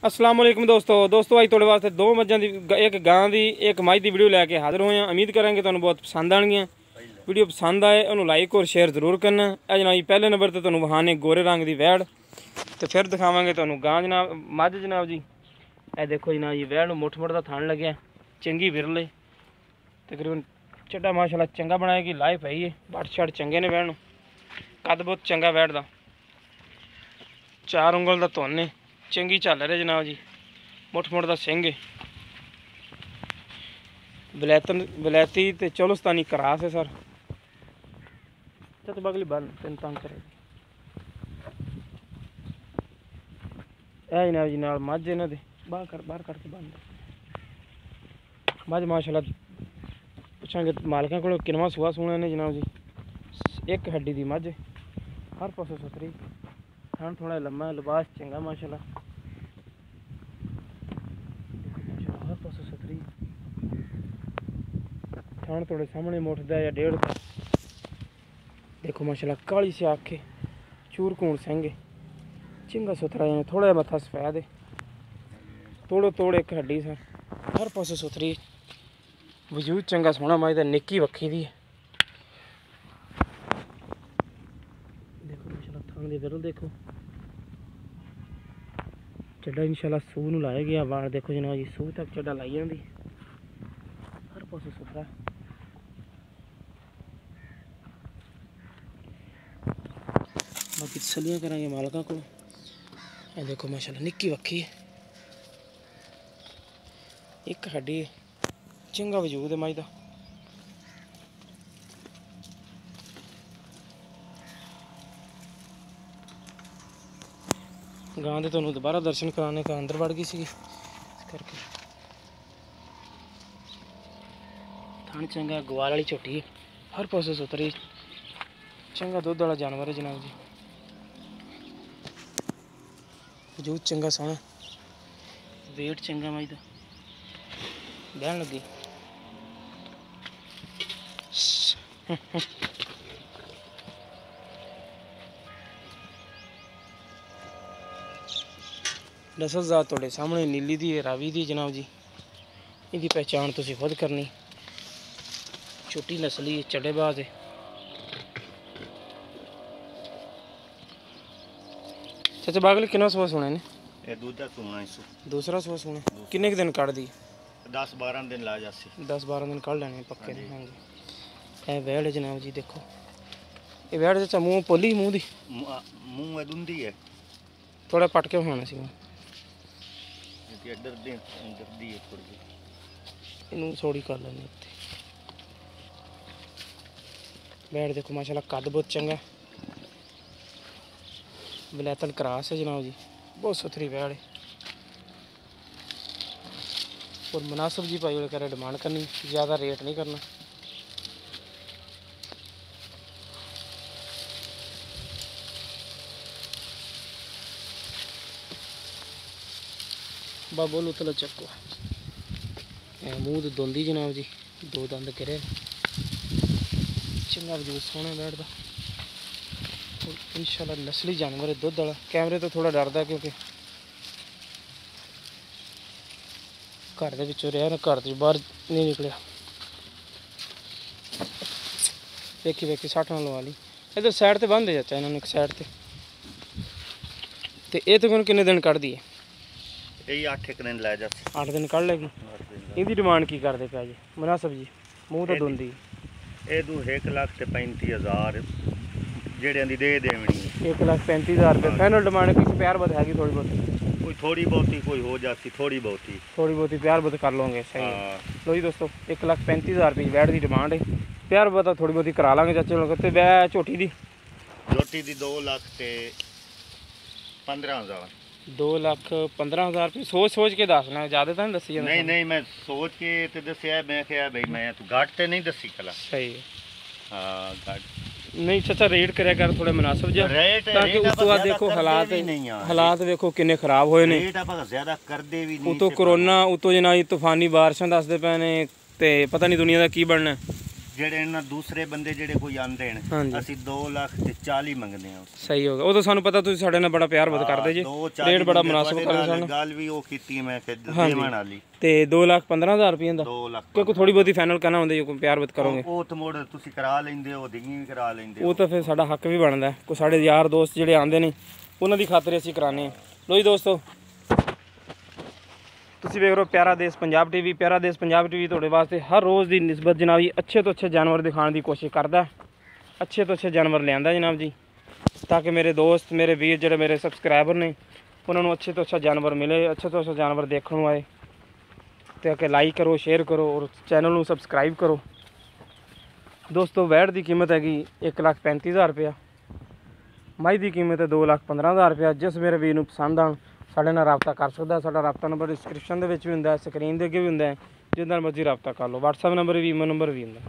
अस्सलाम वालेकुम दोस्तों अज थोड़े वास्ते दो मझां दी एक गां दी एक मझ दी वीडियो लैके हाजिर होए हैं। उम्मीद करांगे तुहानूं बहुत पसंद आएंगियां। वीडियो पसंद आए उन्होंने लाइक और शेयर जरूर करना। जनाब जी पहले नंबर ते तुहानूं वहाने गोरे रंग की वैड़ तो फिर दिखावांगे तुहानूं गां जनाब मझ जनाब जी। ए देखो जनाब जी वैड़ नूं मुठ मुठ दा थान लग्या चंगी विरले तकरीबन चड्डा माशाल्लाह चंगा बनाएगी लाए पई है। बट छड़ चंगे ने वैड़ नूं कद बहुत चंगा वैड़ दा 4 उंगल दा धुन है चंगी झालर है जनाब जी। मुठ मुठ दा सिंह है वलैती ते चौलस्तानी क्रास है सर। बगली बंद तीन तंग करे जनाब जी नाल मझ इन्हां दे बाहर करके बंद मझ माशाल्लाह पुछांगे मालकां कोलों किनवां सुआ सूना ने जनाब जी। एक हड्डी दी मझ हर पासों सुथरी थान थोड़ा लम्मा लिबास चंगा माशाल्लाह हर पासों सुथरी थान थोड़े सामने मुठदा या 1.5 देखो माशाल्लाह काली से आखे चूरकूण सिंह चंगा सुथरा है थोड़ा मत्था सफेद है तोड़ एक हड्डी सर हर पासों सुथरी वजूद चंगा सोहना मझ दा निक्की वक्खी दी है। देखो माशाल्लाह थान दी विरल देखो चड्डा इंशाल्लाह सूह नूं लाया गया वाल देखो जनाब जी सूह तक चड्डा लाई जाती हर पासों सुथरा। बाकी तसलियां करांगे मालकां को। देखो माशाल्लाह निक्की वक्खी है एक हड्डी चंगा वजूद है मझ दा। गां दे तुहानूं दोबारा दर्शन कराने का अंदर बढ़ गई सी इस करके थान चंगा गवाल वाली झोटी है हर पासों सुथरी चंगा दुध वाला जानवर है जनाब जी। वजूद चंगा सोहना वेट चंगा मझ दा बहन लगी नस्ल जात थोड़े सामने नीली दी रावी दी जनाब जी। इहदी पहचान तुसीं खुद करनी छोटी नस्ली चड्डेबाज है। चाचा बागली कितना सुबह सुने ने ये दूसरा सुबह सुने किन्ने दिन कढ़ दी 10-12 दिन ला जासी 10-12 दिन कढ़ लेने पक्के ने। हाँ जी ए वैड़ जनाब जी देखो ये वैड़ चाचा मूँह पोली मूँह दी मुंह दुंदी है थोड़ा पट के खाना सी डरदी है थोड़ी इनू थोड़ी कर लेनी उत्ते वैड़ देखो माशाल्लाह कद बहुत चंगा वलैतन क्रास है जनाब जी बहुत सुथरी वैड़ है और मुनासिब जी भाई करे डिमांड करनी ज़्यादा रेट नहीं करना। बाबोल उतला चक्को मूँह धुंदी जनाब जी 2 दंद गिरे चंगा वजूद सोहना वैड़ दा और इंशाल्लाह नस्ली जानवर है दुध वाला। कैमरे तो थोड़ा डरदा क्योंकि घर दे विचों रहा ना घर तो बाहर नहीं निकलिया। वेखी 60 ना लवा ली इधर साइड ते बंद है चाचा इन्होंने एक साइड ते ये तो किन्ने दिन कढ़ दी है यही 8 दिन लै जा 8 दिन कढ़ लेगी। इहदी डिमांड की करदे पे जी मुनासिब जी मूँह तो धुंदी ये 1,35,000 जेड़ियां दी दे देवनी 1,35,000 रुपये फाइनल डिमांड कोई प्यार बहुत हैगी थोड़ी बहुत कोई थोड़ी बहुती कोई हो जाती थोड़ी बहुती प्यार बहुत कर लोगे सही। लो जी दोस्तों 1,35,000 रुपये वैड़ की डिमांड है प्यार बहुत थोड़ी बहुती करा लाँगे चाचे लोग तो वै झोटी दी 2,15,000 2,15,000 रुपये सोच के दसना ज़्यादा तो नहीं दसी नहीं मैं सोच के तो दसिया मैं क्या भाई मैं तू घट तो नहीं दसी कला सही है। हाँ घट नहीं चाचा रेट करे कर थोड़े मुनासिब जा ताकि उस तो बाद देखो हालात देखो किन्ने खराब होए ने ज्यादा करदे भी नहीं उतो कोरोना उतो जनाब तूफानी बारिशां दसदे पे ने ते पता नहीं दुनिया का की बनना ਜਿਹੜੇ ਇਹਨਾਂ ਦੂਸਰੇ ਬੰਦੇ ਜਿਹੜੇ ਕੋਈ ਆਂਦੇ ਨੇ ਹਾਂਜੀ। ਅਸੀਂ 2,40,000 ਮੰਗਦੇ ਆ। ਸਹੀ ਹੋ ਗਿਆ। ਉਹ ਤਾਂ ਸਾਨੂੰ ਪਤਾ ਤੁਸੀਂ ਸਾਡੇ ਨਾਲ ਬੜਾ ਪਿਆਰ ਬਹੁਤ ਕਰਦੇ ਜੀ, ਰੇਟ ਬੜਾ ਮੁਨਾਸਬ ਕਰਦੇ ਸਾਨੂੰ। ਗੱਲ ਵੀ ਉਹ ਕੀਤੀ ਮੈਂ ਕਿ ਦੇਵਣ ਵਾਲੀ ਤੇ 2,15,000 ਰੁਪਏ ਦਾ 2 ਲੱਖ ਕਿਉਂਕਿ ਥੋੜੀ ਬਹੁਤੀ ਫਾਈਨਲ ਕਰਨਾ ਹੁੰਦਾ ਜੀ, ਕੋਈ ਪਿਆਰ ਬਹੁਤ ਕਰੋਗੇ ਉਹ ਤਾਂ ਮੋੜ ਤੁਸੀਂ ਕਰਾ ਲੈਂਦੇ ਹੋ, ਦਿੰਗੀ ਵੀ ਕਰਾ ਲੈਂਦੇ ਉਹ ਤਾਂ ਫਿਰ ਸਾਡਾ ਹੱਕ ਵੀ ਬਣਦਾ। ਕੋਈ ਸਾਡੇ ਯਾਰ ਦੋਸਤ ਜਿਹੜੇ ਆਉਂਦੇ ਨੇ ਉਹਨਾਂ ਦੀ ਖਾਤਰ ਅਸੀਂ ਕਰਾਉਂਦੇ ਹਾਂ। ਲੋ ਜੀ ਦੋਸਤੋ, ਤੁਸੀਂ ਵੇਖ ਰਹੇ ਹੋ ਪਿਆਰਾ ਦੇਸ਼ ਪੰਜਾਬ ਟੀਵੀ। ਪਿਆਰਾ ਦੇਸ਼ ਪੰਜਾਬ ਟੀਵੀ ਤੁਹਾਡੇ ਵਾਸਤੇ ਹਰ ਰੋਜ਼ ਦੀ ਨਿਸਬਤ ਜਨਾਬ ਜੀ ਅੱਛੇ ਤੋਂ ਅੱਛੇ ਜਾਨਵਰ ਦਿਖਾਉਣ ਦੀ ਕੋਸ਼ਿਸ਼ ਕਰਦਾ, ਅੱਛੇ ਤੋਂ ਅੱਛੇ ਜਾਨਵਰ ਲਿਆਂਦਾ ਜਨਾਬ ਜੀ, ਤਾਂ ਕਿ ਮੇਰੇ ਦੋਸਤ ਮੇਰੇ ਵੀਰ ਜਿਹੜੇ ਮੇਰੇ ਸਬਸਕ੍ਰਾਈਬਰ ਨੇ ਉਹਨਾਂ ਨੂੰ ਅੱਛੇ ਤੋਂ ਅੱਛਾ ਜਾਨਵਰ ਮਿਲੇ, ਅੱਛੇ ਤੋਂ ਅੱਛਾ ਜਾਨਵਰ ਦੇਖਣ ਨੂੰ ਆਏ। ਤੇ ਕਿ ਲਾਈਕ ਕਰੋ, ਸ਼ੇਅਰ ਕਰੋ ਔਰ ਚੈਨਲ ਨੂੰ ਸਬਸਕ੍ਰਾਈਬ ਕਰੋ। ਦੋਸਤੋ ਵੈਟ ਦੀ ਕੀਮਤ ਹੈਗੀ 1,35,000 ਰੁਪਇਆ, ਮਾਈ ਦੀ ਕੀਮਤ ਹੈ 2,15,000 ਰੁਪਇਆ। ਜਿਸ ਮੇਰੇ ਵੀਰ ਨੂੰ ਪਸੰਦ ਆਉਣ ਸਾਡੇ ਨਾਲ ਰਾਬਤਾ ਕਰ ਸਕਦਾ। ਸਾਡਾ ਰਾਬਤਾ ਨੰਬਰ ਡਿਸਕ੍ਰਿਪਸ਼ਨ ਦੇ ਵਿੱਚ ਵੀ ਹੁੰਦਾ, ਸਕਰੀਨ ਦੇ ਅੱਗੇ ਵੀ ਹੁੰਦਾ, ਜਿਸ ਨਾਲ ਮਰਜ਼ੀ ਰਾਬਤਾ ਕਰ ਲਓ। WhatsApp ਨੰਬਰ ਵੀ, ਈਮੇਲ ਨੰਬਰ ਵੀ ਹੁੰਦਾ।